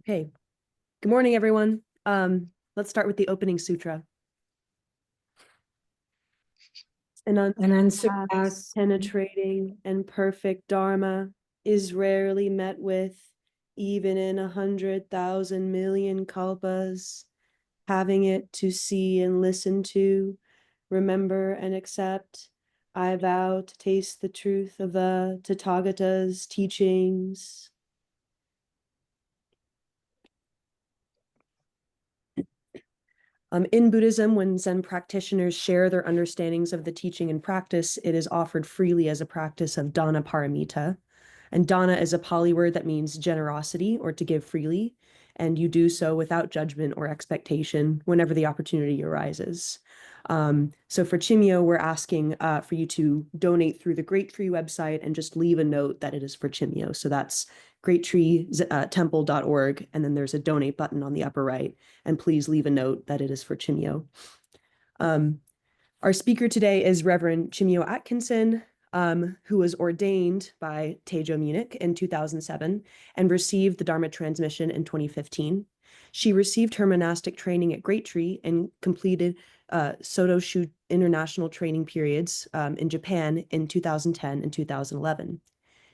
Okay. Good morning, everyone. Let's start with the opening sutra. An unsurpassed, penetrating, and perfect Dharma is rarely met with, even in 100,000 million kalpas. Having it to see and listen to, remember and accept, I vow to taste the truth of the Tathagata's teachings. In Buddhism, when Zen practitioners share their understandings of the teaching and practice, it is offered freely as a practice of dana paramita. And dana is a Pali word that means generosity or to give freely. And you do so without judgment or expectation whenever the opportunity arises. So for Chimyo, we're asking for you to donate through the Great Tree website and just leave a note that it is for Chimyo. So that's greattreetemple.org. And then there's a donate button on the upper right. And please leave a note that it is for Chimyo. Our speaker today is Reverend Chimyo Atkinson, who was ordained by Teijo Munnich in 2007 and received the Dharma Transmission in 2015. She received her monastic training at Great Tree and completed Sotoshu International training periods in Japan in 2010 and 2011.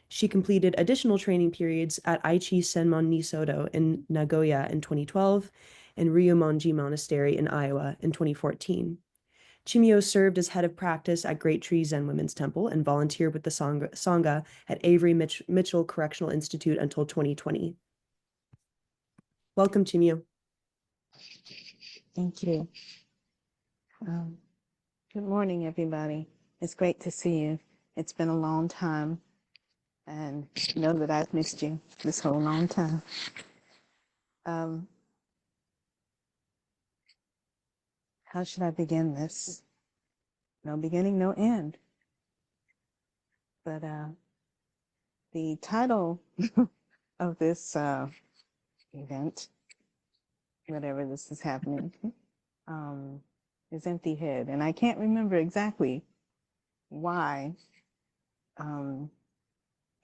She completed additional training periods at Aichi Senmon Nisodo in Nagoya in 2012 and Ryumonji Monastery in Iowa in 2014. Chimyo served as head of practice at Great Tree Zen Women's Temple and volunteered with the sangha at Avery-Mitchell Correctional Institute until 2020. Welcome, Chimyo. Thank you. Good morning, everybody. It's great to see you. It's been a long time, and know that I've missed you this whole long time. How should I begin this? No beginning, no end. But the title of this event, whatever this is happening, is Empty Head. And I can't remember exactly why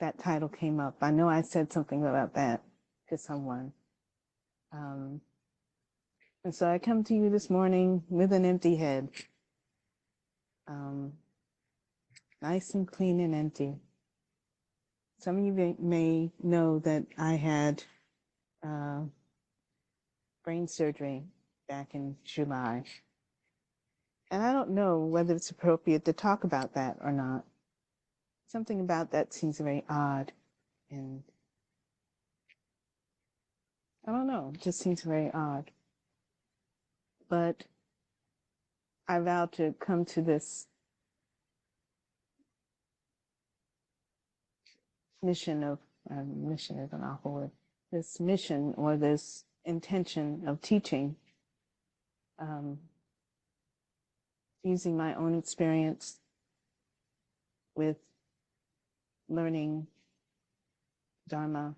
that title came up. I know I said something about that to someone. And so I come to you this morning with an empty head, nice and clean and empty. Some of you may know that I had brain surgery back in July. And I don't know whether it's appropriate to talk about that or not. Something about that seems very odd, and I don't know, it just seems very odd. But I vow to come to this mission is an awful word, this mission or this intention of teaching, using my own experience with learning Dharma,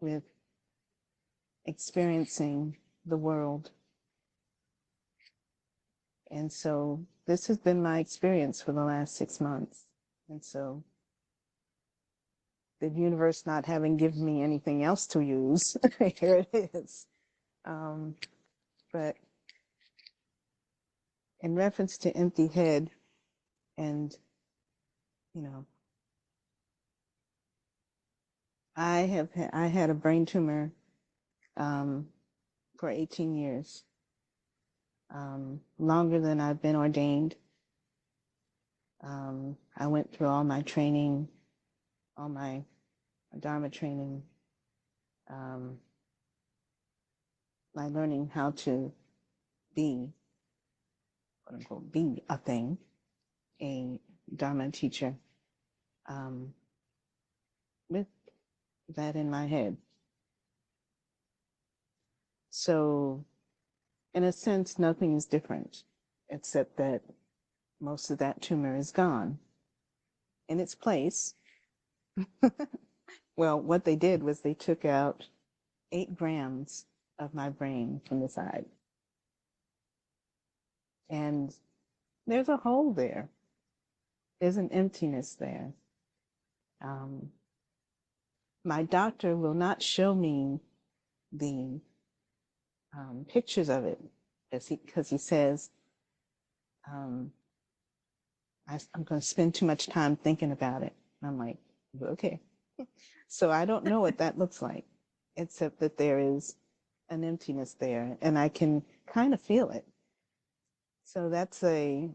with experiencing the world. And so this has been my experience for the last 6 months. And so the universe not having given me anything else to use, here it is. But in reference to empty head, and, you know, I had a brain tumor for 18 years, longer than I've been ordained. I went through all my training, all my Dharma training, my learning how to be, quote unquote, be a thing, a Dharma teacher, with that in my head. So, in a sense, nothing is different, except that most of that tumor is gone. In its place, well, what they did was they took out 8 grams of my brain from the side. And there's a hole there. There's an emptiness there. My doctor will not show me the pictures of it, because he says, I'm going to spend too much time thinking about it. And I'm like, okay. So I don't know what that looks like, except that there is an emptiness there, and I can kind of feel it. So that's a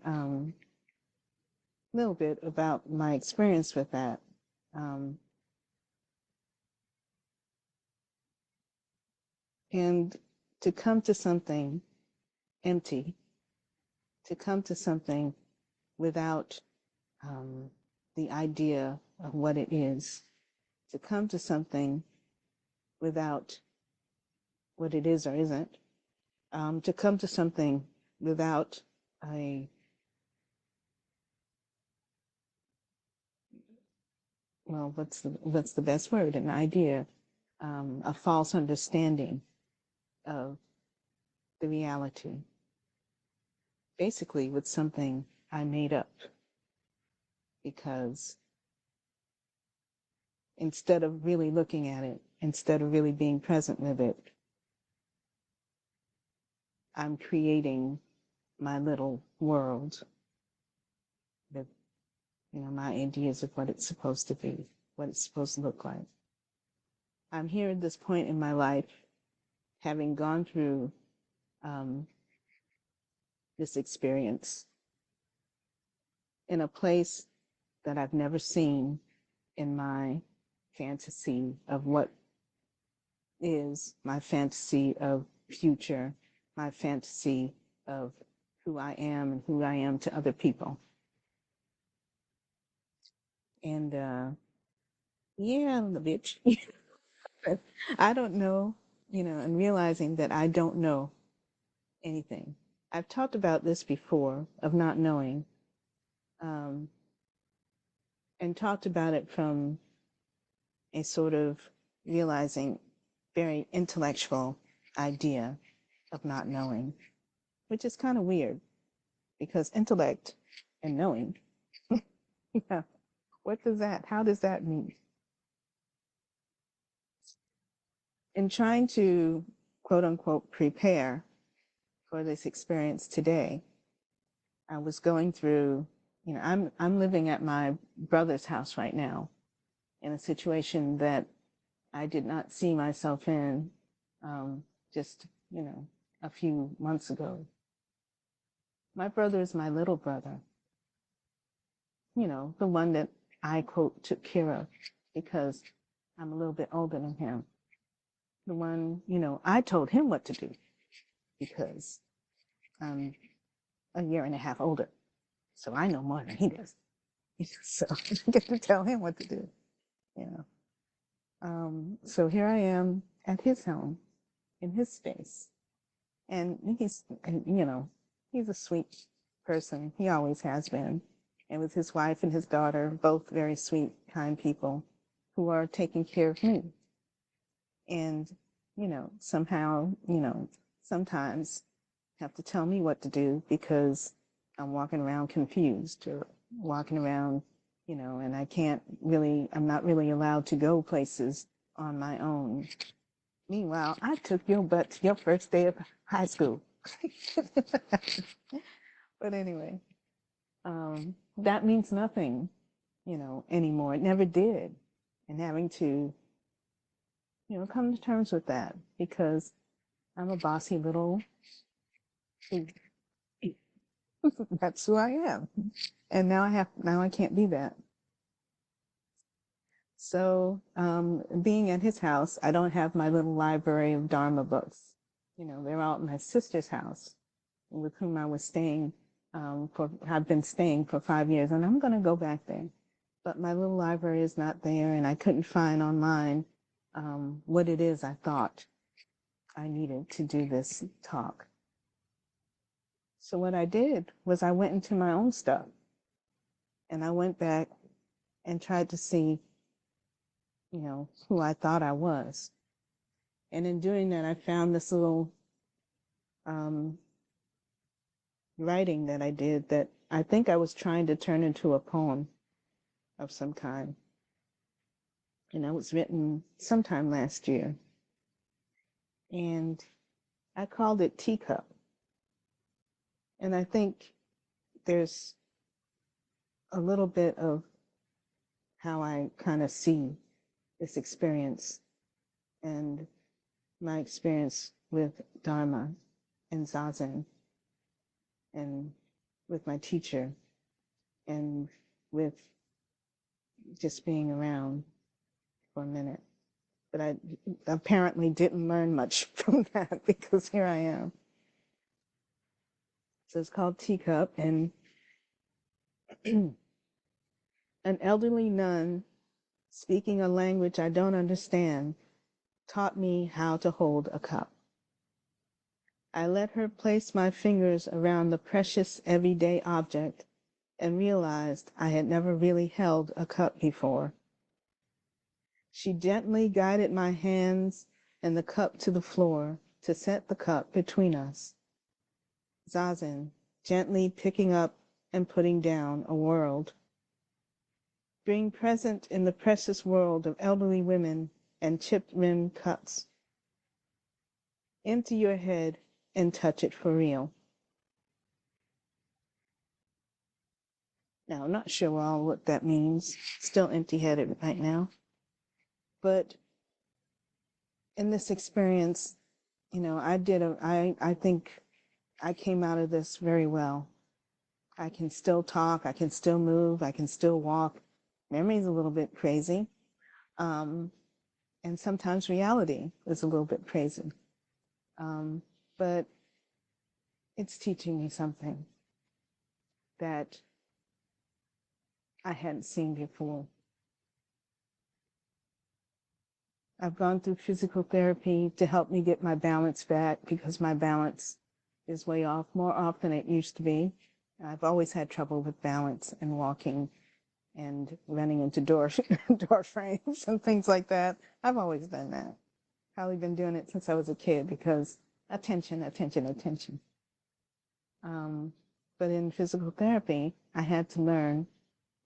little bit about my experience with that. And to come to something empty, to come to something without the idea of what it is, to come to something without what it is or isn't, to come to something without a well, what's the best word? An idea, a false understanding of the reality. Basically, with something I made up, because instead of really looking at it, instead of really being present with it, I'm creating my little world with, my ideas of what it's supposed to be, what it's supposed to look like. I'm here at this point in my life, having gone through this experience in a place that I've never seen in my fantasy of what is, my fantasy of future, my fantasy of who I am and who I am to other people. And yeah, the bitch. I don't know, and realizing that I don't know anything. I've talked about this before, of not knowing, and talked about it from a sort of realizing very intellectual idea of not knowing, which is kind of weird, because intellect and knowing, yeah, how does that mean? In trying to, quote unquote, prepare for this experience today, I was going through, I'm living at my brother's house right now in a situation that I did not see myself in just, a few months ago. My brother is my little brother, the one that I, quote, took care of because I'm a little bit older than him. The one, I told him what to do because I'm a year and a half older. So I know more than he does. So I get to tell him what to do, So here I am at his home, in his space. And he's a sweet person. He always has been. And with his wife and his daughter, both very sweet, kind people who are taking care of me. And, somehow, sometimes have to tell me what to do because I'm walking around confused or walking around, and I'm not really allowed to go places on my own. Meanwhile, I took your butt to your first day of high school. But anyway, that means nothing, anymore. It never did. And having to, come to terms with that because I'm a bossy little, that's who I am. And now I can't be that. So, being at his house, I don't have my little library of Dharma books. They're out in my sister's house with whom I was staying, I've been staying for 5 years, and I'm going to go back there. But my little library is not there, and I couldn't find online what it is I thought I needed to do this talk. So what I did was I went into my own stuff, and I went back and tried to see, who I thought I was. And in doing that, I found this little writing that I did that I think I was trying to turn into a poem of some kind. And that was written sometime last year. and I called it teacup. And I think there's a little bit of how I kind of see this experience and my experience with Dharma and Zazen and with my teacher and with just being around for a minute. But I apparently didn't learn much from that because here I am. So it's called Teacup, and an elderly nun speaking a language I don't understand taught me how to hold a cup. I let her place my fingers around the precious everyday object and realized I had never really held a cup before. She gently guided my hands and the cup to the floor to set the cup between us. Zazen, gently picking up and putting down a world. Being present in the precious world of elderly women and chip-rimmed cups. Empty your head and touch it for real. Now, I'm not sure all what that means. Still empty-headed right now. But in this experience, you know, I think I came out of this very well. I can still talk, I can still move, I can still walk. Memory's a little bit crazy. And sometimes reality is a little bit crazy. But it's teaching me something that I hadn't seen before. I've gone through physical therapy to help me get my balance back because my balance is way off more often than it used to be. I've always had trouble with balance and walking and running into door frames and things like that. I've always done that. Probably been doing it since I was a kid because attention, attention, attention. But in physical therapy, I had to learn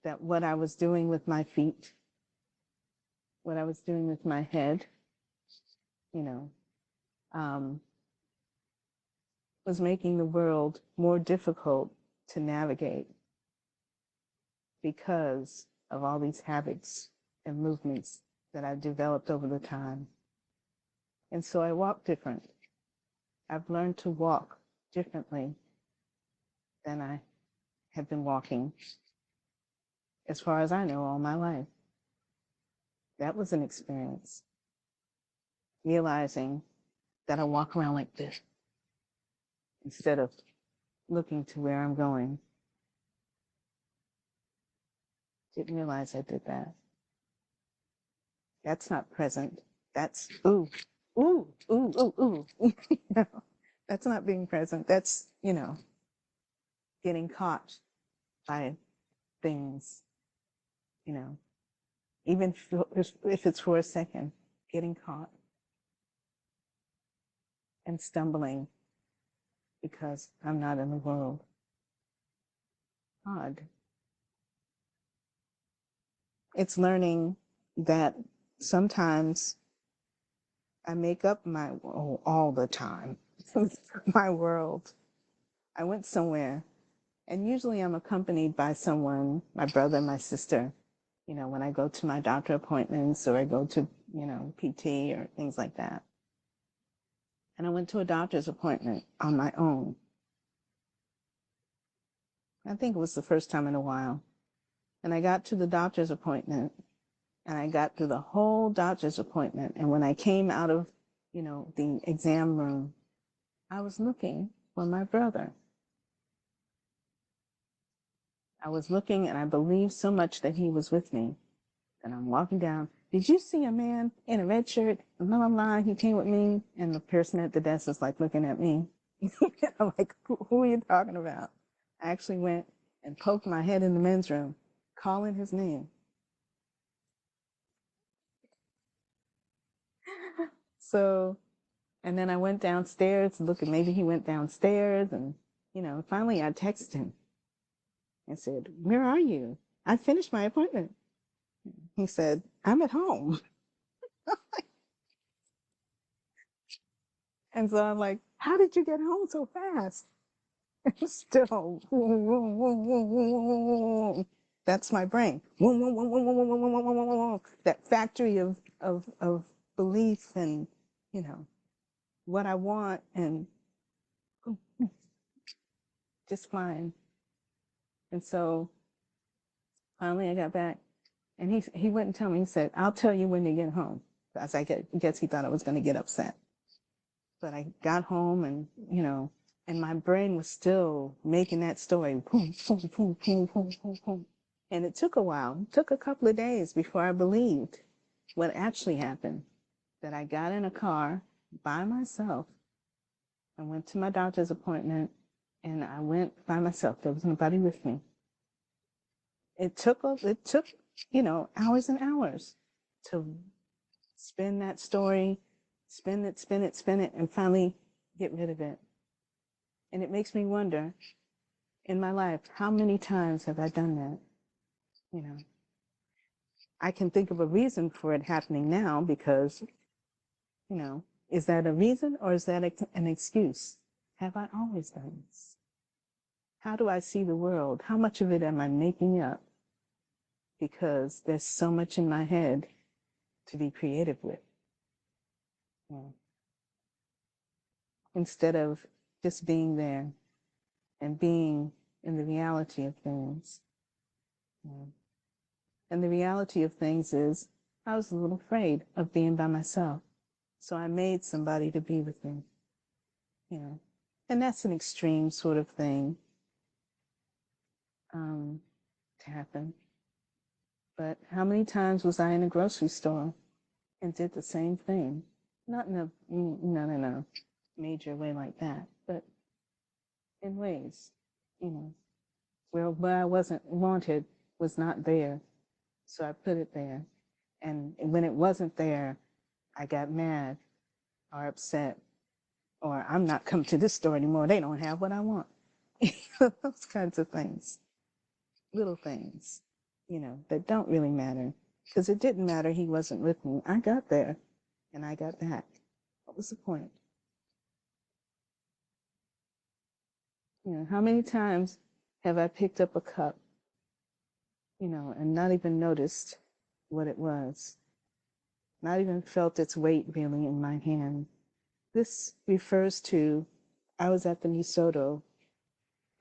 that what I was doing with my feet, what I was doing with my head, you know, was making the world more difficult to navigate because of all these habits and movements that I've developed over the time. And so I walk different. I've learned to walk differently than I have been walking, as far as I know, all my life. That was an experience. Realizing that I walk around like this instead of looking to where I'm going. Didn't realize I did that. That's not present. That's ooh, ooh, ooh, ooh, ooh. No, that's not being present. That's, you know, getting caught by things, you know, even if it's for a second, getting caught and stumbling because I'm not in the world. Odd. It's learning that sometimes I make up my, all the time, my world. I went somewhere, and usually I'm accompanied by someone, my brother, my sister, you know, when I go to my doctor appointments or I go to, you know, PT or things like that. And I went to a doctor's appointment on my own. I think it was the first time in a while. And I got to the doctor's appointment, and I got through the whole doctor's appointment. And when I came out of, you know, the exam room, I was looking for my brother. I was looking, and I believed so much that he was with me. And I'm walking down. Did you see a man in a red shirt? Blah, blah, blah. He came with me. And the person at the desk is like looking at me. I'm like, who are you talking about? I actually went and poked my head in the men's room, calling his name. So, and then I went downstairs looking, maybe he went downstairs. And, you know, finally I texted him and said, where are you? I finished my appointment. He said, I'm at home. And so I'm like, how did you get home so fast? Still, that's my brain. That factory of belief and, you know, what I want and just flying. And so finally I got back and he wouldn't tell me. He said, I'll tell you when you get home. As I guess he thought I was going to get upset. But I got home and, you know, and my brain was still making that story. Boom, boom, boom, boom, boom, boom, boom. And it took a while. It took a couple of days before I believed what actually happened. That I got in a car by myself and went to my doctor's appointment, and I went by myself. There was nobody with me. It took, you know, hours and hours to spin that story, spin it, and finally get rid of it. And it makes me wonder, in my life, how many times have I done that? You know, I can think of a reason for it happening now because, you know, is that a reason or is that an excuse? Have I always done this? How do I see the world? How much of it am I making up? Because there's so much in my head to be creative with. Yeah. Instead of just being there and being in the reality of things. Yeah. And the reality of things is I was a little afraid of being by myself. So I made somebody to be with me. You know, and that's an extreme sort of thing to happen. But how many times was I in a grocery store and did the same thing? Not in a major way like that, but in ways, you know, where I wasn't wanted was not there. So I put it there. And when it wasn't there, I got mad or upset, or I'm not coming to this store anymore. They don't have what I want. Those kinds of things, little things, you know, that don't really matter. Because it didn't matter he wasn't with me. I got there and I got back. What was the point? You know, how many times have I picked up a cup, you know, and not even noticed what it was? Not even felt its weight really in my hand. This refers to, I was at the Nisodo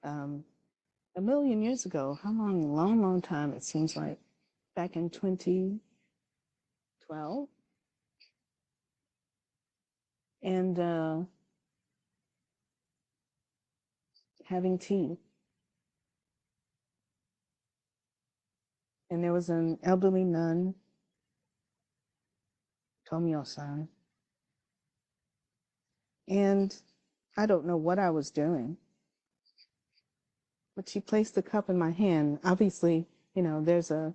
a million years ago. How long? Long, long time it seems like. Back in 2012. And having tea. And there was an elderly nun, Tomio-san. And I don't know what I was doing, but she placed the cup in my hand. Obviously, you know, there's a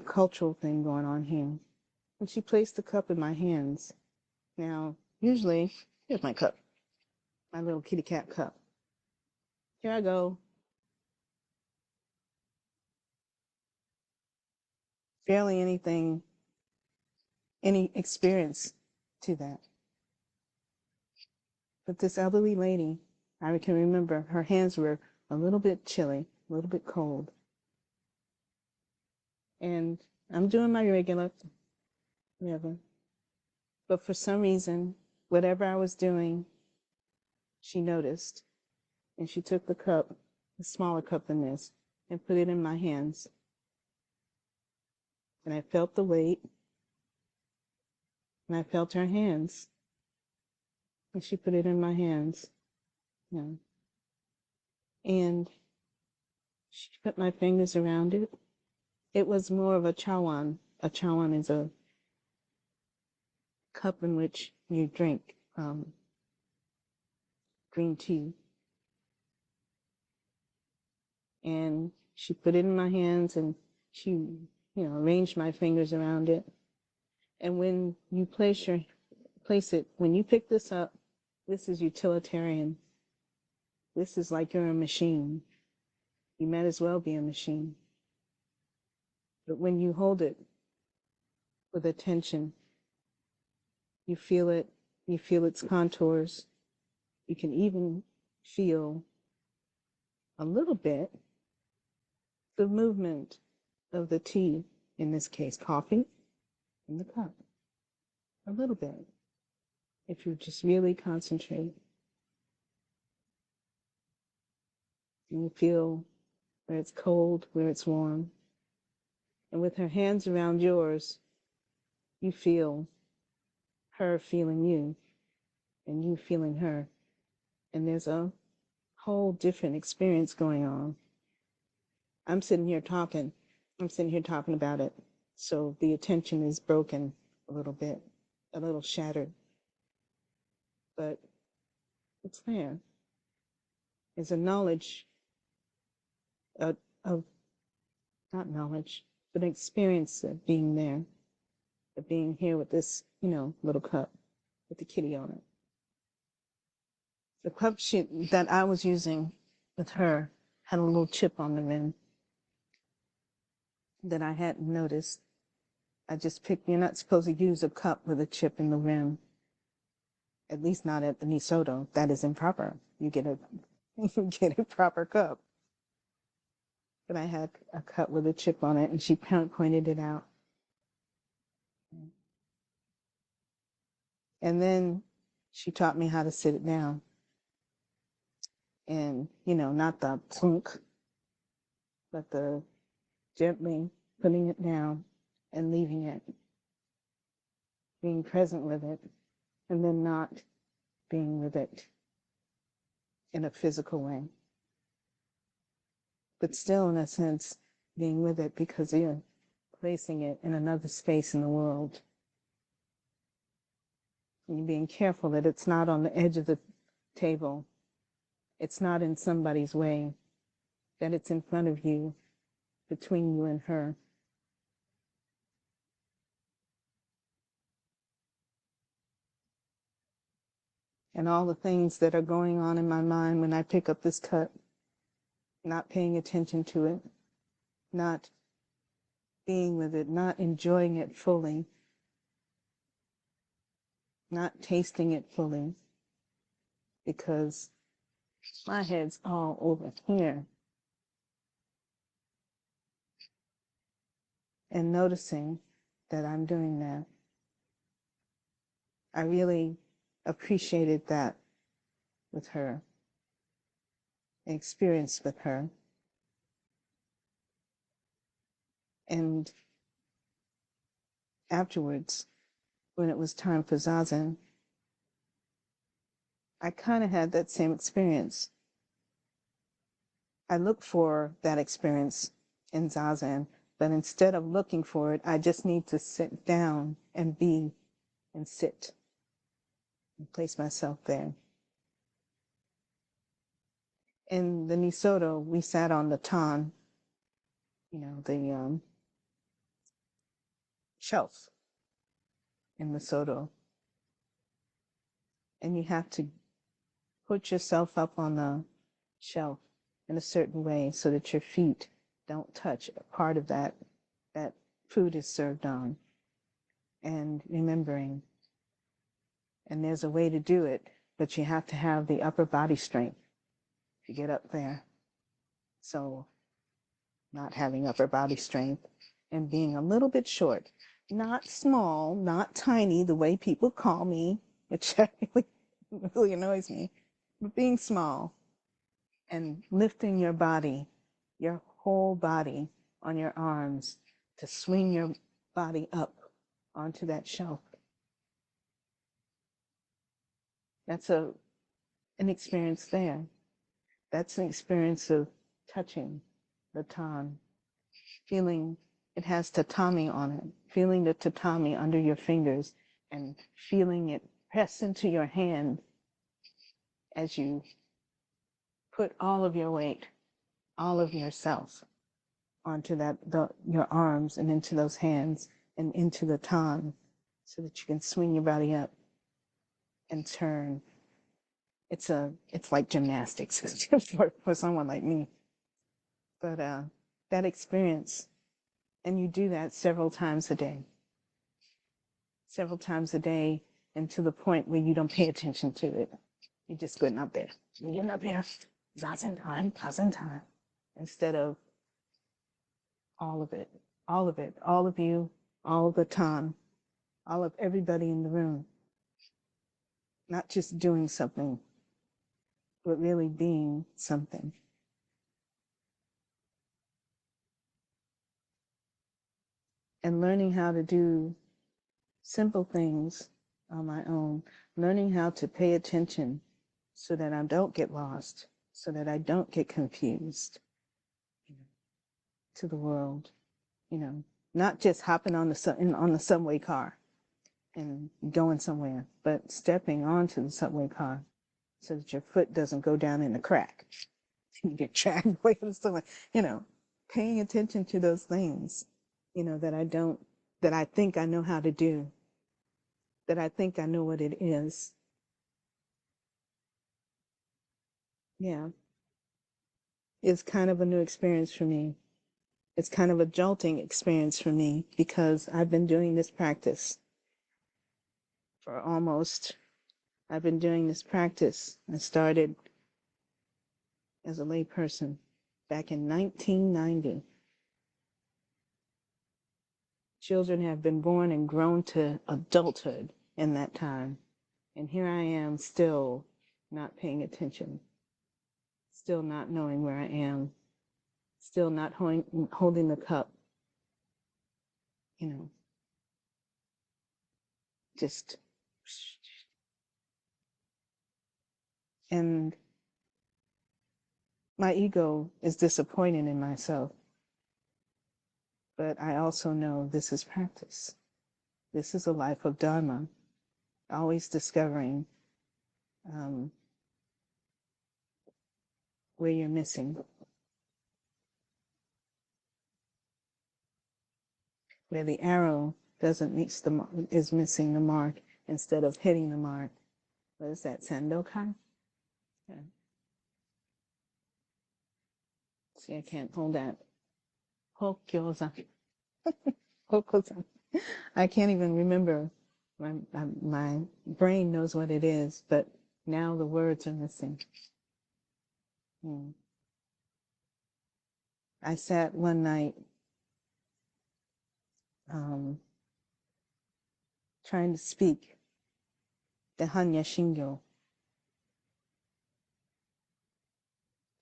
cultural thing going on here. And she placed the cup in my hands. Now, usually, here's my cup, my little kitty cat cup. Here I go. Barely any experience to that. But this elderly lady, I can remember her hands were a little bit chilly, a little bit cold. And I'm doing my regular, whatever. But for some reason, whatever I was doing, she noticed. And she took the cup, a smaller cup than this, and put it in my hands. And I felt the weight. And I felt her hands. And she put it in my hands. Yeah. And she put my fingers around it. It was more of a chawan. A chawan is a cup in which you drink green tea. And she put it in my hands and she, you know, arranged my fingers around it. And when you place it, when you pick this up, this is utilitarian. This is like you're a machine. You might as well be a machine. But when you hold it with attention, you feel it You feel its contours. You can even feel a little bit the movement of the tea, in this case, coffee, in the cup. A little bit, if you just really concentrate. And you feel where it's cold, where it's warm. And with her hands around yours, you feel her feeling you and you feeling her. And there's a whole different experience going on. I'm sitting here talking about it. So the attention is broken a little bit, a little shattered. But it's there. There's a knowledge of not knowledge, but an experience of being there, of being here with this, little cup with the kitty on it. The cup that I was using with her had a little chip on the rim that I hadn't noticed. I just picked, you're not supposed to use a cup with a chip in the rim, at least not at the Nisodo. That is improper. You get a proper cup. But I had a cup with a chip on it, and she pointed it out. And then she taught me how to sit it down. And, not the plunk, but the gently putting it down and leaving it, being present with it, and then not being with it in a physical way. But still, in a sense, being with it because you're placing it in another space in the world. And you're being careful that it's not on the edge of the table. It's not in somebody's way, that it's in front of you, between you and her. And all the things that are going on in my mind when I pick up this cup, not paying attention to it, not being with it, not enjoying it fully, not tasting it fully, because my head's all over here. And noticing that I'm doing that. I really appreciated that with her, experience with her. And afterwards, when it was time for Zazen, I kind of had that same experience. I look for that experience in Zazen, but instead of looking for it, I just need to sit down and be and sit and place myself there. In the Nisodo, we sat on the tan, the shelf in the Soto. And you have to put yourself up on the shelf in a certain way so that your feet don't touch a part of that food is served on. And remembering, and there's a way to do it, but you have to have the upper body strength to get up there. So not having upper body strength and being a little bit short, not small, not tiny, the way people call me, which really annoys me, but being small and lifting your body, your whole body on your arms to swing your body up onto that shelf. That's an experience there. That's an experience of touching the tan, feeling it has tatami on it, feeling the tatami under your fingers and feeling it press into your hand as you put all of your weight, all of yourself onto your arms and into those hands and into the tan so that you can swing your body up and turn. It's like gymnastics for someone like me. But that experience, and you do that several times a day. Several times a day, and to the point where you don't pay attention to it. You're just getting up there. You're getting up here. Zazen time, instead of all of it, all of it, all of you, all the time, all of everybody in the room. Not just doing something, but really being something. And learning how to do simple things on my own, learning how to pay attention so that I don't get lost, so that I don't get confused to the world, not just hopping on the subway car and going somewhere, but stepping onto the subway car so that your foot doesn't go down in the crack. You get dragged away from someone, paying attention to those things, that I think I know how to do, that I think I know what it is. Yeah. It's kind of a new experience for me. It's kind of a jolting experience for me because I've been doing this practice I've been doing this practice. I started as a lay person back in 1990. Children have been born and grown to adulthood in that time. And here I am still not paying attention, still not knowing where I am, still not holding the cup, just. And my ego is disappointed in myself. But I also know this is practice. This is a life of Dharma, always discovering where you're missing, where the arrow doesn't reach is missing the mark instead of hitting the mark. What is that, Sandokai? Yeah. See, I can't hold that. Hokkyoza. Hokkyoza. I can't even remember. My brain knows what it is, but now the words are missing. I sat one night trying to speak the Hanya Shingyo.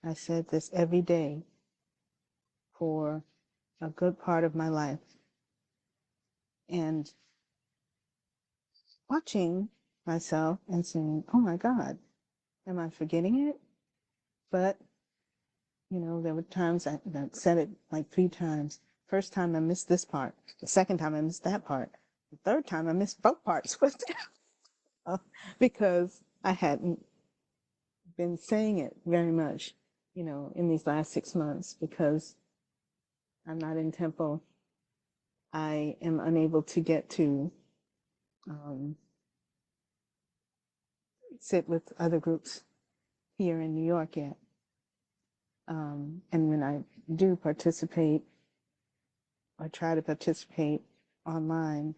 I said this every day for a good part of my life. And watching myself and saying, oh my God, am I forgetting it? But, there were times I said it like 3 times. First time I missed this part. The second time I missed that part. The third time I missed both parts. Because I hadn't been saying it very much, in these last 6 months because I'm not in temple. I am unable to get to sit with other groups here in New York yet. And when I do participate or try to participate online,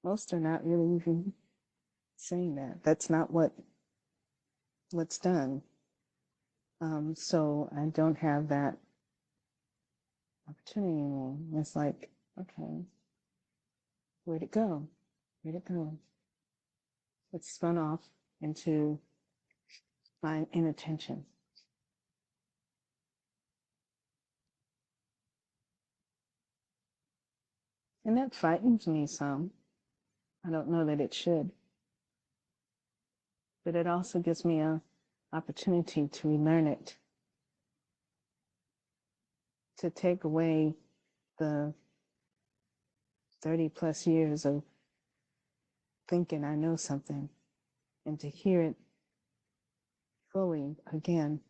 most are not really even saying that. That's not what's done. So I don't have that opportunity anymore. It's like, okay, where'd it go? Where'd it go? It's spun off into my inattention. And that frightens me some. I don't know that it should. But it also gives me an opportunity to relearn it, to take away the 30 plus years of thinking I know something and to hear it fully again,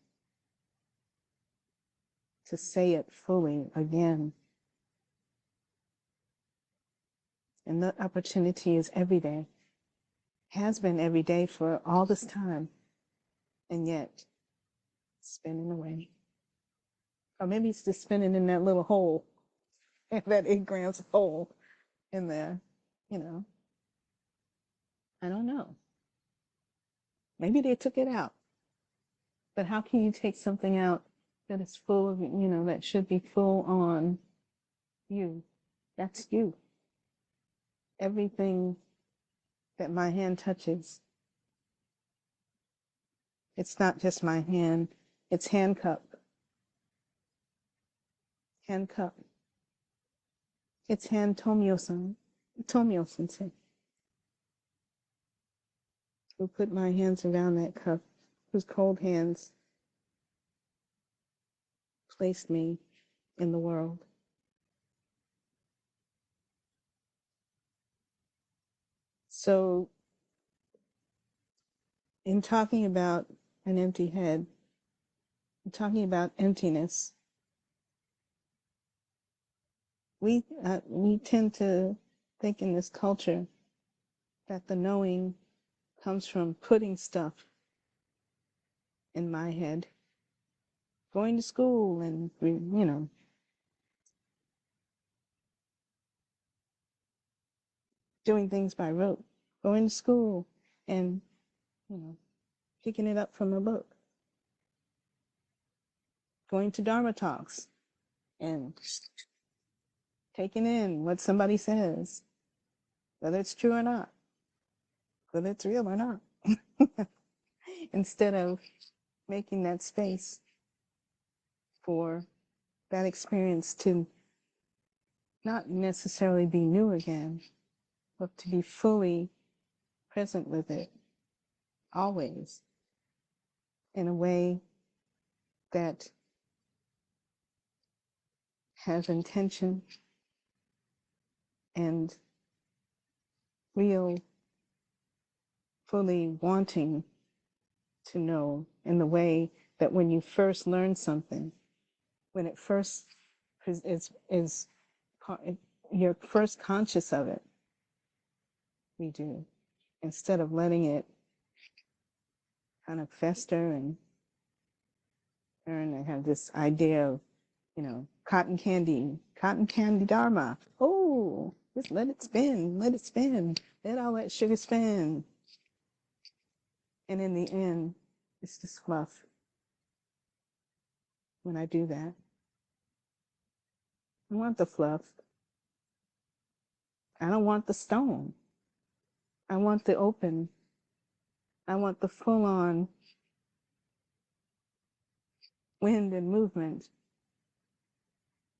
to say it fully again. And that opportunity is every day, has been every day for all this time, and yet spinning away. Or maybe it's just spinning in that little hole, that 8 grams hole in there, I don't know. Maybe they took it out. But how can you take something out that is full of, that should be full on you? That's you. Everything that my hand touches, it's not just my hand, it's hand cup. Hand cup. It's hand Tomio-san, Tomio-sensei, who put my hands around that cup, whose cold hands placed me in the world. So, in talking about an empty head, in talking about emptiness, we tend to think in this culture that the knowing comes from putting stuff in my head, going to school and, doing things by rote, going to school and, picking it up from a book, going to Dharma talks and taking in what somebody says, whether it's true or not, whether it's real or not, instead of making that space for that experience to not necessarily be new again, but to be fully present with it, always, in a way that has intention and real, fully wanting to know, in the way that when you first learn something, when it first is you're first conscious of it, we do, instead of letting it kind of fester and turn. I have this idea of, cotton candy Dharma. Oh, just let it spin, let all that sugar spin. And in the end, it's just fluff when I do that. I want the fluff. I don't want the stone. I want the open. I want the full-on wind and movement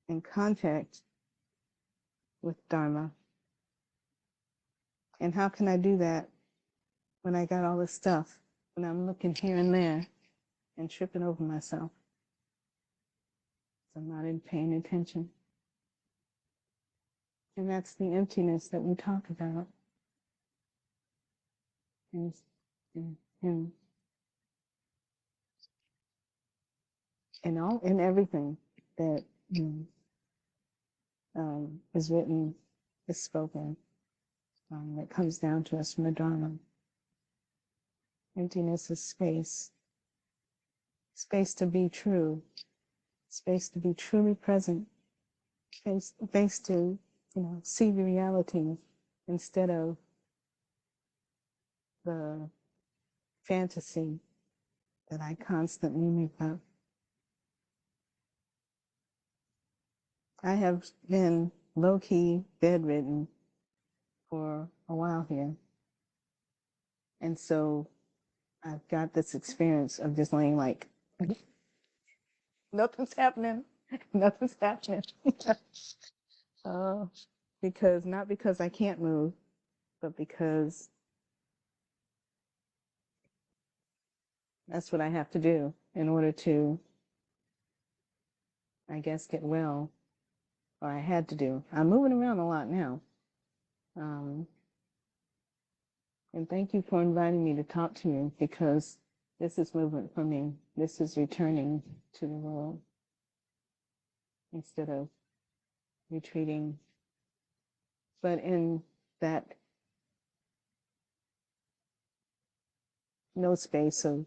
and contact with Dharma. And how can I do that when I got all this stuff, when I'm looking here and there and tripping over myself? I'm not in paying attention. And that's the emptiness that we talk about. In everything that is written, is spoken, that comes down to us from the Dharma. Emptiness is space. Space to be true. Space to be truly present. Space to, see the reality instead of the fantasy that I constantly make up. I have been low-key bedridden for a while here. And so I've got this experience of just laying like, nothing's happening, nothing's happening. Not because I can't move, but because that's what I have to do in order to, I guess, get well, or I had to do. I'm moving around a lot now. And thank you for inviting me to talk to you, because this is movement for me. This is returning to the world instead of retreating. But in that no space of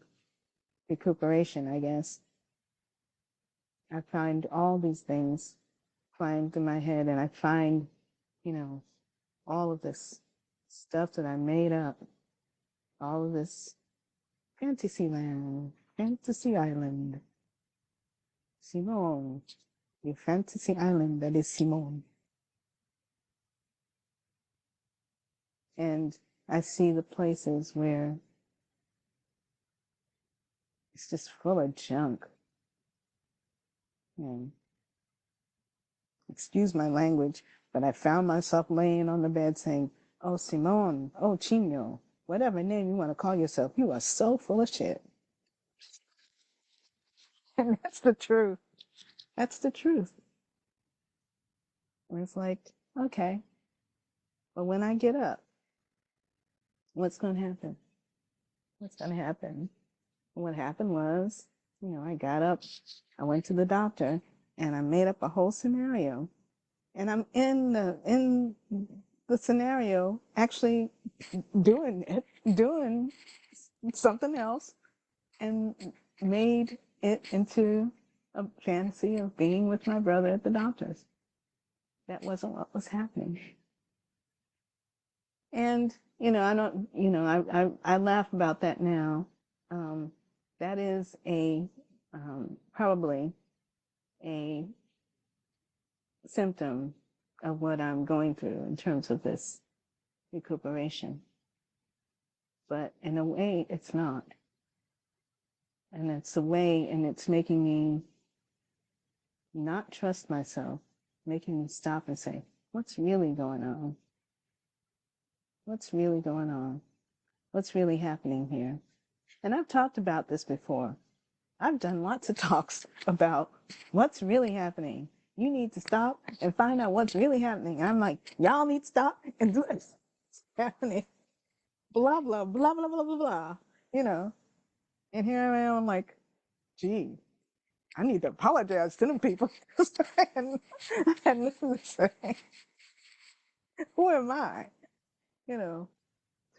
recuperation, I guess, I find all these things flying through my head, and I find, all of this stuff that I made up all of this fantasy land, fantasy island. Simone, your fantasy island that is Simone. And I see the places where it's just full of junk. And excuse my language, but I found myself laying on the bed saying, "Oh, Simone, oh, Chimyo, whatever name you want to call yourself, you are so full of shit." And that's the truth. That's the truth. And it's like, okay, but when I get up, what's going to happen? What's going to happen? What happened was, I got up, I went to the doctor, and I made up a whole scenario. And I'm in the scenario actually doing something else, and made it into a fantasy of being with my brother at the doctor's. That wasn't what was happening. And, I don't, I laugh about that now. That is probably a symptom of what I'm going through in terms of this recuperation. But in a way, it's not. And it's a way, and it's making me not trust myself, making me stop and say, what's really going on? What's really going on? What's really happening here? And I've talked about this before. I've done lots of talks about what's really happening. You need to stop and find out what's really happening. And I'm like, y'all need to stop and do this. It's happening. Blah, blah, blah, blah, blah, blah, blah. And here I am, I'm like, gee, I need to apologize to them people. and listen to say, who am I, to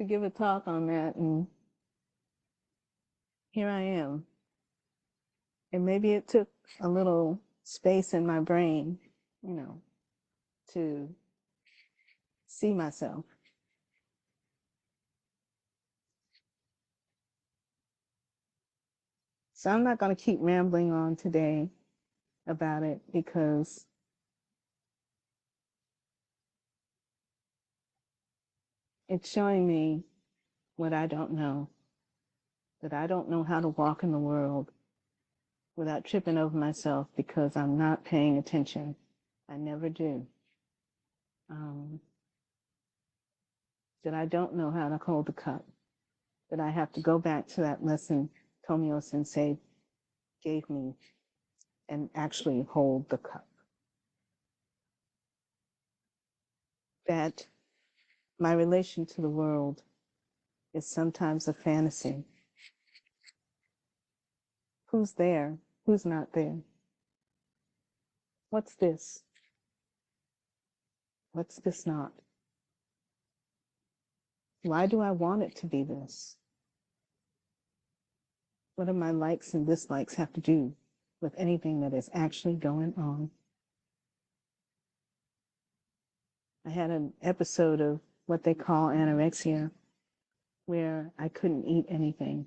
give a talk on that? And here I am. And maybe it took a little space in my brain, to see myself. So I'm not going to keep rambling on today about it, because it's showing me what I don't know, that I don't know how to walk in the world without tripping over myself because I'm not paying attention. I never do. That I don't know how to hold the cup, that I have to go back to that lesson Tomio Sensei gave me and actually hold the cup. That my relation to the world is sometimes a fantasy. Who's there? Who's not there? What's this? What's this not? Why do I want it to be this? What do my likes and dislikes have to do with anything that is actually going on? I had an episode of what they call anorexia, where I couldn't eat anything.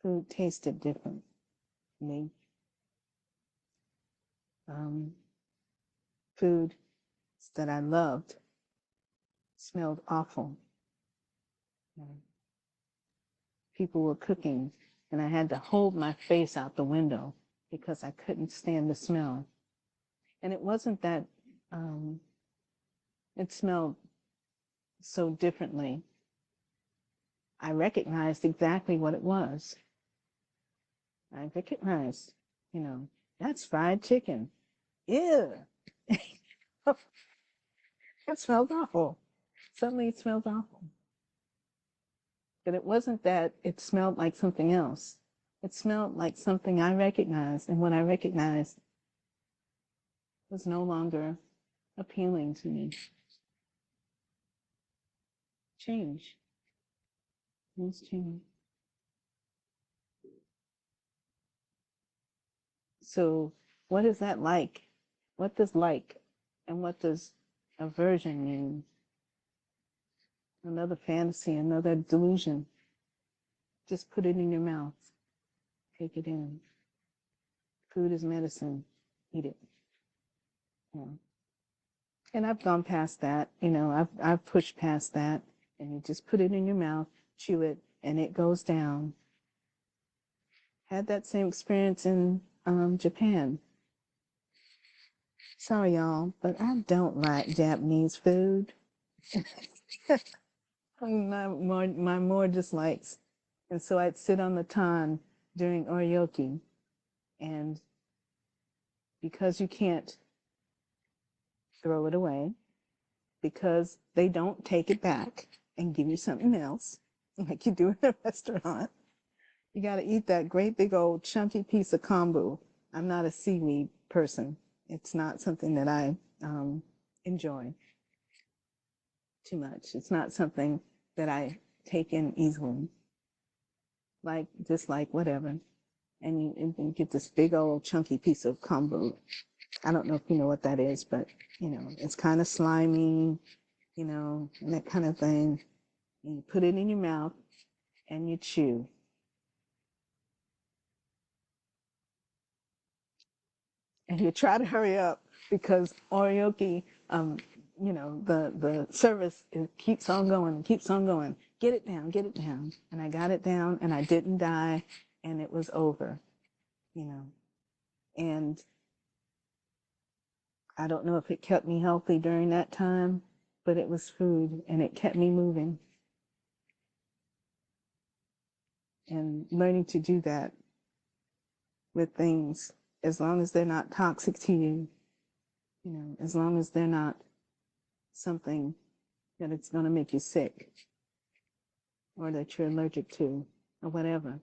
Food tasted different to me. Food that I loved smelled awful. People were cooking, and I had to hold my face out the window because I couldn't stand the smell. And it wasn't that it smelled so differently. I recognized exactly what it was. I recognized, that's fried chicken. Ew. It smells awful. Suddenly it smells awful. But it wasn't that it smelled like something else. It smelled like something I recognized, and what I recognized was no longer appealing to me. Change. Things change. So what is that like? What does like and what does aversion mean? another fantasy, another delusion. Just put it in your mouth. Take it in. Food is medicine. Eat it. Yeah. And I've gone past that. I've pushed past that. And you just put it in your mouth, chew it, and it goes down. Had that same experience in Japan. Sorry, y'all, but I don't like Japanese food. my more dislikes. And so I'd sit on the tan during oryoki, and because you can't throw it away, because they don't take it back and give you something else, like you do in a restaurant, you got to eat that great big old chunky piece of kombu. I'm not a seaweed person. It's not something that I enjoy too much. It's not something that I take in easily. Just like whatever. And you get this big old chunky piece of kombu. I don't know if you know what that is, but it's kind of slimy, and that kind of thing. And you put it in your mouth and you chew. And you try to hurry up because oryoki, the service keeps on going and keeps on going. Get it down, get it down. And I got it down and I didn't die and it was over, And I don't know if it kept me healthy during that time, but it was food and it kept me moving. And learning to do that with things, as long as they're not toxic to you, as long as they're not something that it's going to make you sick or that you're allergic to or whatever.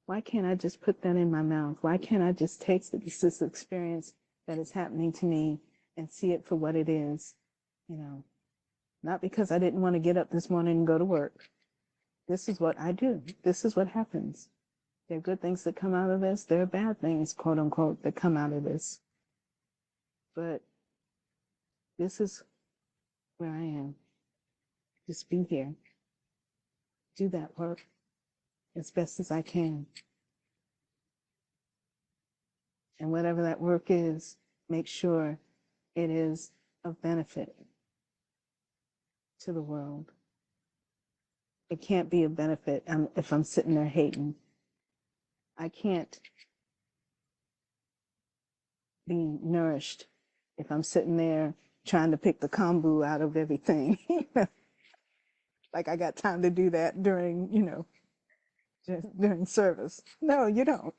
Why can't I just put that in my mouth? Why can't I just taste this experience that is happening to me and see it for what it is? Not because I didn't want to get up this morning and go to work. This is what I do. This is what happens. There are good things that come out of this. There are bad things, quote unquote, that come out of this. But this is where I am. Just be here. Do that work as best as I can. And whatever that work is, make sure it is of benefit to the world. It can't be a benefit if I'm sitting there hating. I can't be nourished if I'm sitting there trying to pick the kombu out of everything. Like I got time to do that during service. No, you don't.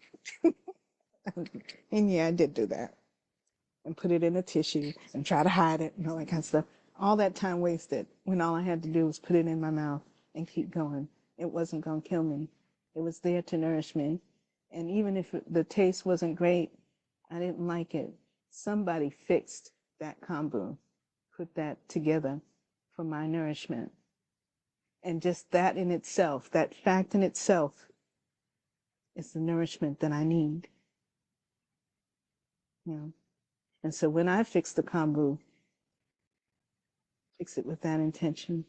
And yeah, I did do that. And put it in a tissue and try to hide it and all that kind of stuff. All that time wasted when all I had to do was put it in my mouth and keep going. It wasn't going to kill me. It was there to nourish me. And even if the taste wasn't great, I didn't like it. Somebody fixed that kombu, put that together for my nourishment. And just that in itself, that fact in itself, is the nourishment that I need. And so when I fix the kombu, fix it with that intention.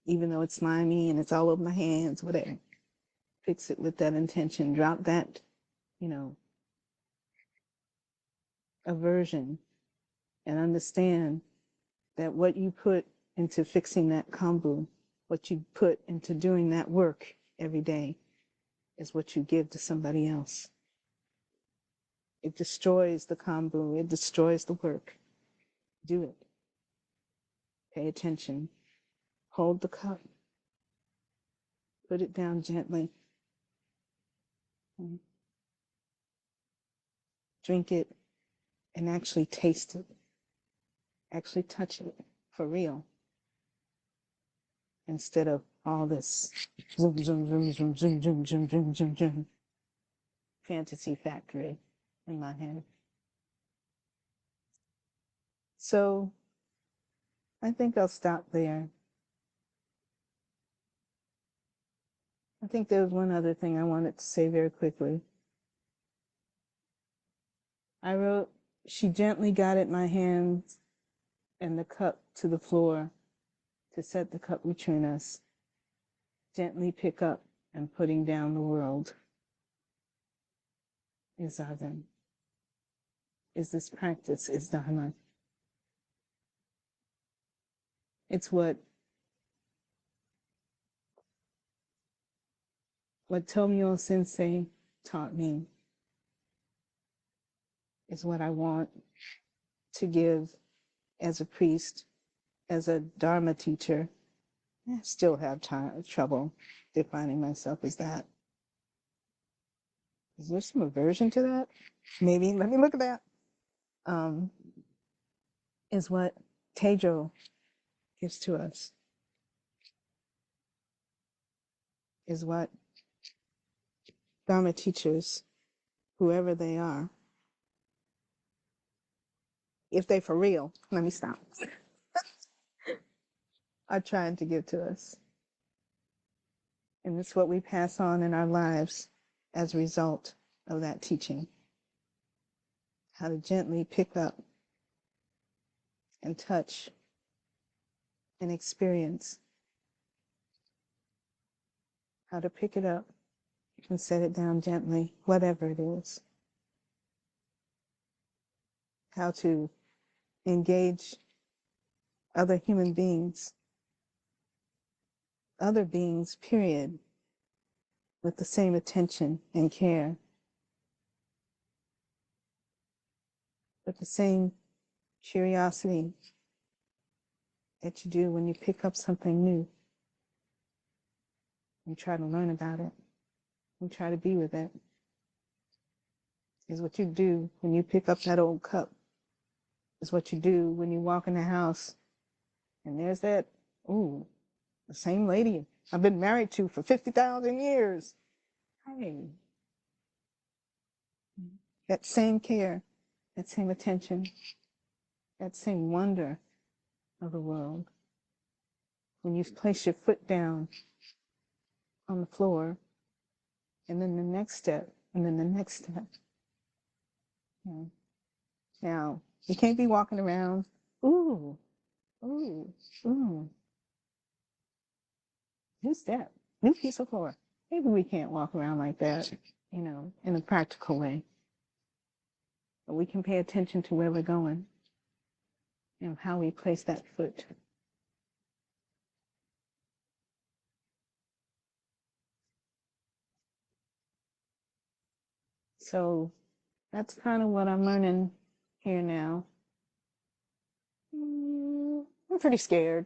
Even though it's slimy and it's all over my hands, whatever. Fix it with that intention. Drop that, aversion, and understand that what you put into fixing that kombu, what you put into doing that work every day, is what you give to somebody else. It destroys the kombu. It destroys the work. Do it. Pay attention. Hold the cup. Put it down gently. Drink it and actually taste it. Actually touch it for real. Instead of all this zoom, zoom, zoom, zoom, zoom, zoom, zoom, zoom, zoom, zoom, fantasy factory in my head. So I think I'll stop there. I think there was one other thing I wanted to say very quickly. I wrote, she gently guided my hands and the cup to the floor to set the cup between us, gently pick up and putting down the world is Dharma. Is this practice, is Dharma. It's what Tomio Sensei taught me is what I want to give as a priest, as a Dharma teacher. I still have trouble defining myself as that. Is there some aversion to that? Maybe, let me look at that. Is what Teijo gives to us. Is what Dharma teachers, whoever they are, if they for real, let me stop, are trying to give to us. And it's what we pass on in our lives as a result of that teaching. How to gently pick up and touch and experience. How to pick it up and set it down gently, whatever it is. How to engage other human beings, other beings, period, with the same attention and care, with the same curiosity that you do when you pick up something new. You try to learn about it. You try to be with it. Is what you do when you pick up that old cup. Is what you do when you walk in the house and there's that, ooh, the same lady I've been married to for 50,000 years. Hey. That same care, that same attention, that same wonder of the world. When you place your foot down on the floor, and then the next step, and then the next step. Yeah. Now, you can't be walking around, ooh, ooh, ooh. New step, new piece of floor. Maybe we can't walk around like that, in a practical way. But we can pay attention to where we're going and how we place that foot. So that's kind of what I'm learning here now. I'm pretty scared.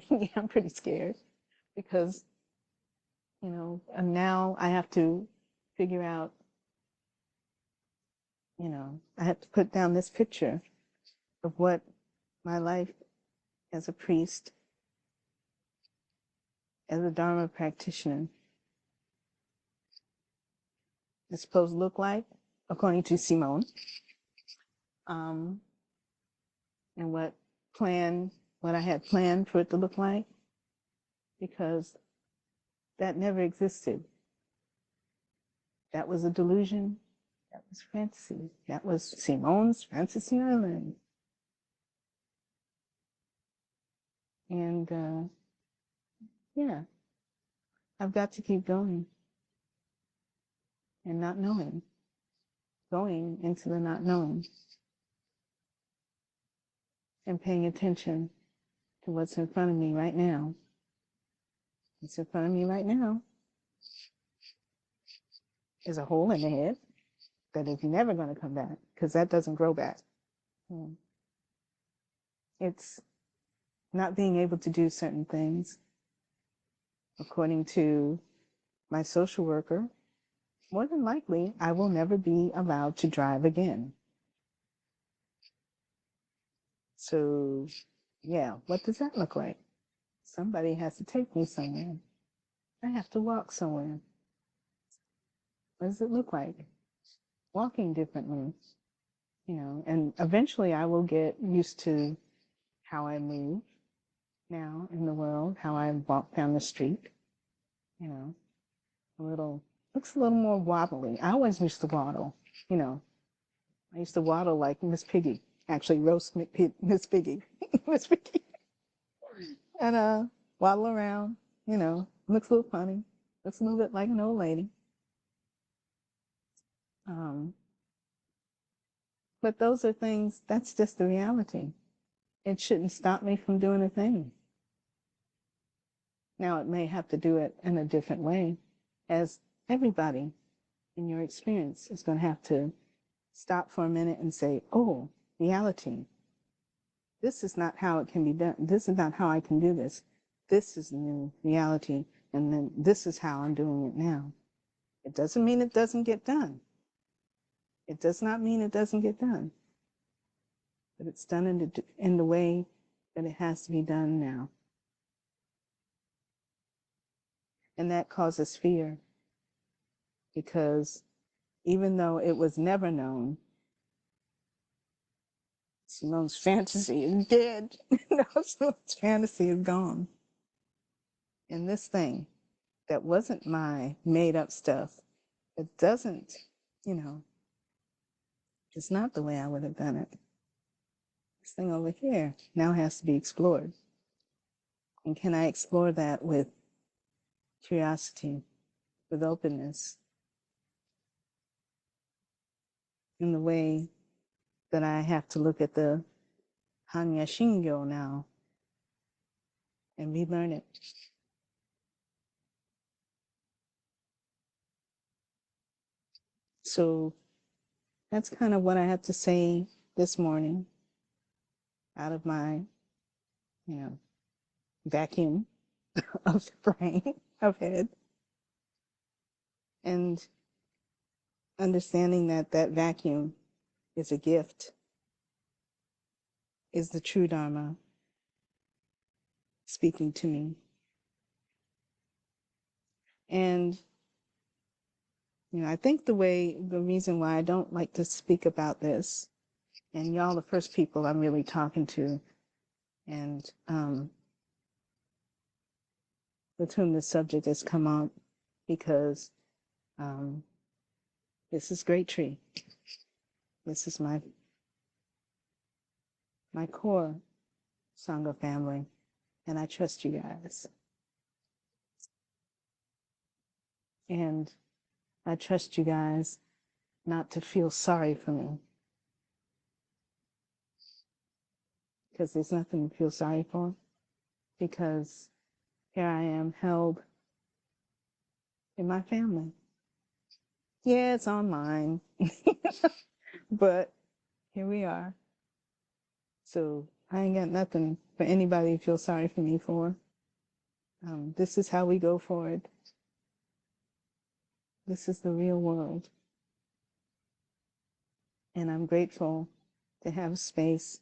Yeah, I'm pretty scared because, and now I have to figure out, I have to put down this picture of what my life as a priest, as a Dharma practitioner, is supposed to look like, according to Simone, and what I had planned for it to look like, because that never existed. That was a delusion. That was fantasy. That was Simone's fantasy island. And yeah, I've got to keep going and not knowing, going into the not knowing and paying attention to what's in front of me right now. What's in front of me right now is a hole in the head that is never going to come back because that doesn't grow back. It's not being able to do certain things. According to my social worker, more than likely, I will never be allowed to drive again. So, yeah, what does that look like? Somebody has to take me somewhere. I have to walk somewhere. What does it look like? Walking differently, and eventually I will get used to how I move now in the world, how I walk down the street, looks a little more wobbly. I always used to waddle, I used to waddle like Miss Piggy, actually roast Miss Piggy, Miss Piggy. and waddle around, looks a little funny, looks a little bit like an old lady. But those are things, that's just the reality. It shouldn't stop me from doing a thing. Now, it may have to do it in a different way, as everybody in your experience is going to have to stop for a minute and say, oh, reality. This is not how it can be done. This is not how I can do this. This is the new reality. And then this is how I'm doing it now. It doesn't mean it doesn't get done. It does not mean it doesn't get done. But it's done in the way that it has to be done now. And that causes fear, because even though it was never known, Simone's fantasy is dead. No, Simone's fantasy is gone. And this thing that wasn't my made up stuff, it doesn't, it's not the way I would have done it. This thing over here now has to be explored. And can I explore that with curiosity, with openness, in the way that I have to look at the Hanya Shingyo now and relearn it? So that's kind of what I have to say this morning out of my, vacuum of the brain, of head. And understanding that that vacuum is a gift, is the true Dharma speaking to me. And, I think the reason why I don't like to speak about this, and y'all the first people I'm really talking to, and with whom this subject has come up, because this is Great Tree. This is my core Sangha family, and I trust you guys. And I trust you guys not to feel sorry for me, because there's nothing to feel sorry for, because here I am held in my family. Yeah, it's online, but here we are. So I ain't got nothing for anybody to feel sorry for me for. This is how we go forward. This is the real world. And I'm grateful to have a space,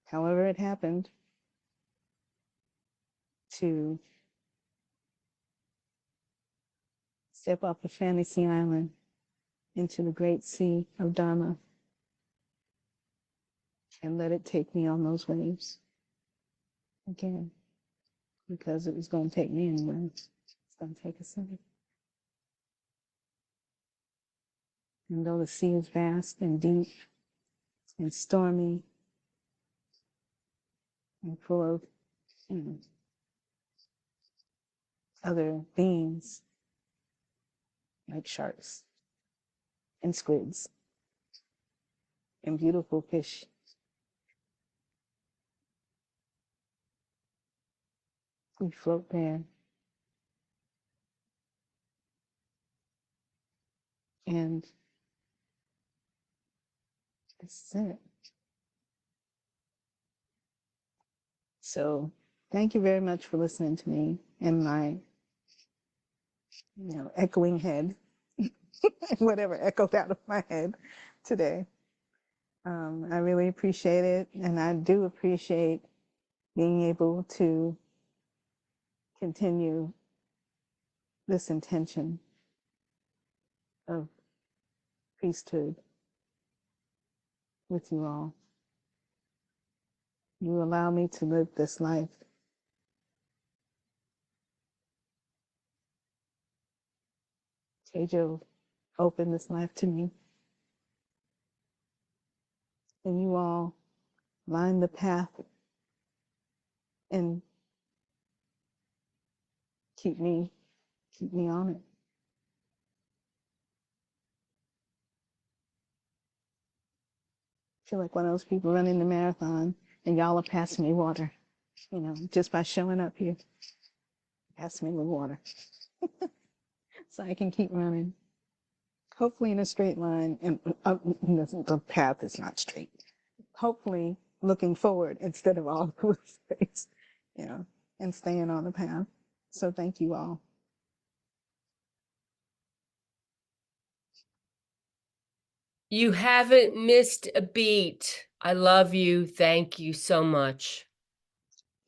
however it happened, to step off the fantasy island into the great sea of Dharma and let it take me on those waves again, because it was going to take me anyway. It's going to take us in. And though the sea is vast and deep and stormy and full of other beings like sharks and squids and beautiful fish, we float there. And this is it. So thank you very much for listening to me and my, echoing head, whatever echoed out of my head today. I really appreciate it. And I do appreciate being able to continue this intention of priesthood with you all. You allow me to live this life. Teijo opened this life to me. And you all line the path and keep me on it. I feel like one of those people running the marathon and y'all are passing me water, you know, just by showing up here. Pass me the water so I can keep running. Hopefully in a straight line, and the path is not straight. Hopefully looking forward instead of all over the place, you know, and staying on the path. So thank you all. You haven't missed a beat. I love you. Thank you so much.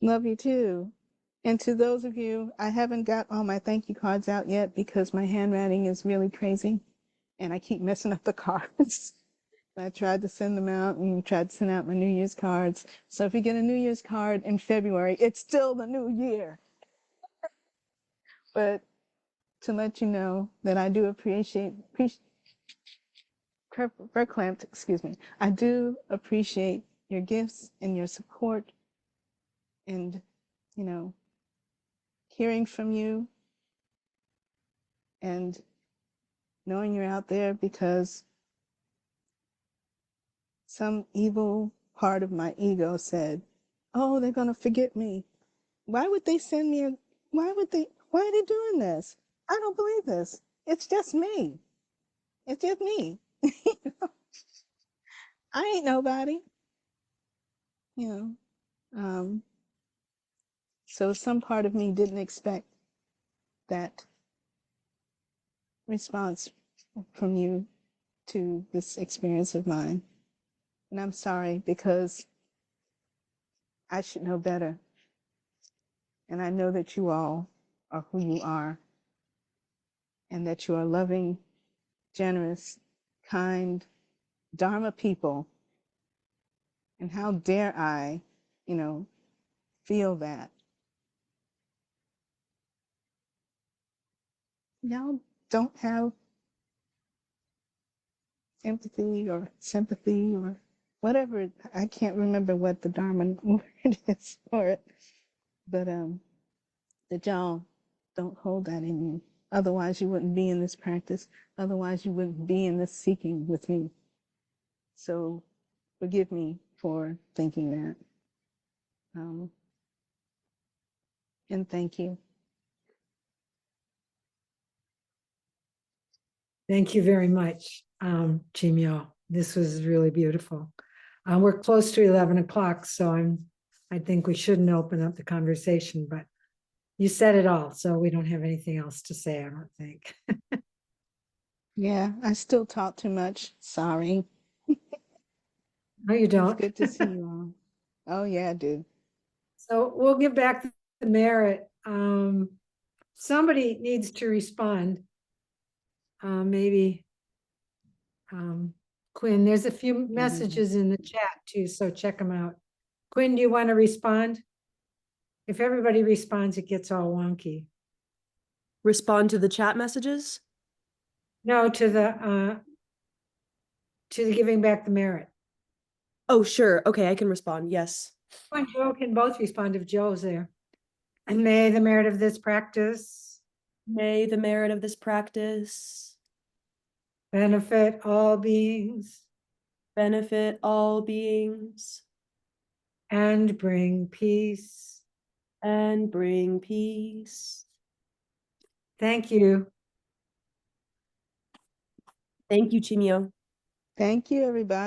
Love you too. And to those of you, I haven't got all my thank you cards out yet because my handwriting is really crazy and I keep messing up the cards. I tried to send them out and tried to send out my New Year's cards. So if you get a New Year's card in February, it's still the new year. But to let you know that I do appreciate verklempt, excuse me. I do appreciate your gifts and your support and, you know, hearing from you and knowing you're out there because some evil part of my ego said, oh, they're going to forget me. Why would they send me why are they doing this? I don't believe this. It's just me. It's just me. I ain't nobody, you know. So some part of me didn't expect that response from you to this experience of mine. And I'm sorry because I should know better. And I know that you all are who you are and that you are loving, generous, kind, Dharma people. And how dare I, you know, feel that. Y'all don't have empathy or sympathy or whatever. I can't remember what the Dharma word is for it. But that y'all don't hold that in you. Otherwise you wouldn't be in this practice. Otherwise you wouldn't be in this seeking with me. So forgive me for thinking that. And thank you. Thank you very much, Chimyo. This was really beautiful. We're close to 11 o'clock, so I think we shouldn't open up the conversation, but you said it all, so we don't have anything else to say, I don't think. Yeah, I still talk too much. Sorry. No, you don't. It's good to see you all. Oh yeah, I do. So we'll give back the merit. Somebody needs to respond. Maybe Quinn, there's a few messages in the chat too, so check them out. Quinn, do you want to respond? If everybody responds, it gets all wonky. Respond to the chat messages? No, to the giving back the merit. Oh, sure. Okay, I can respond. Yes. Oh, and Joe can both respond if Joe's there. And may the merit of this practice May the merit of this practice benefit all beings benefit all beings and bring peace. and bring peace. Thank you. Thank you, Chimyo. Thank you, everybody.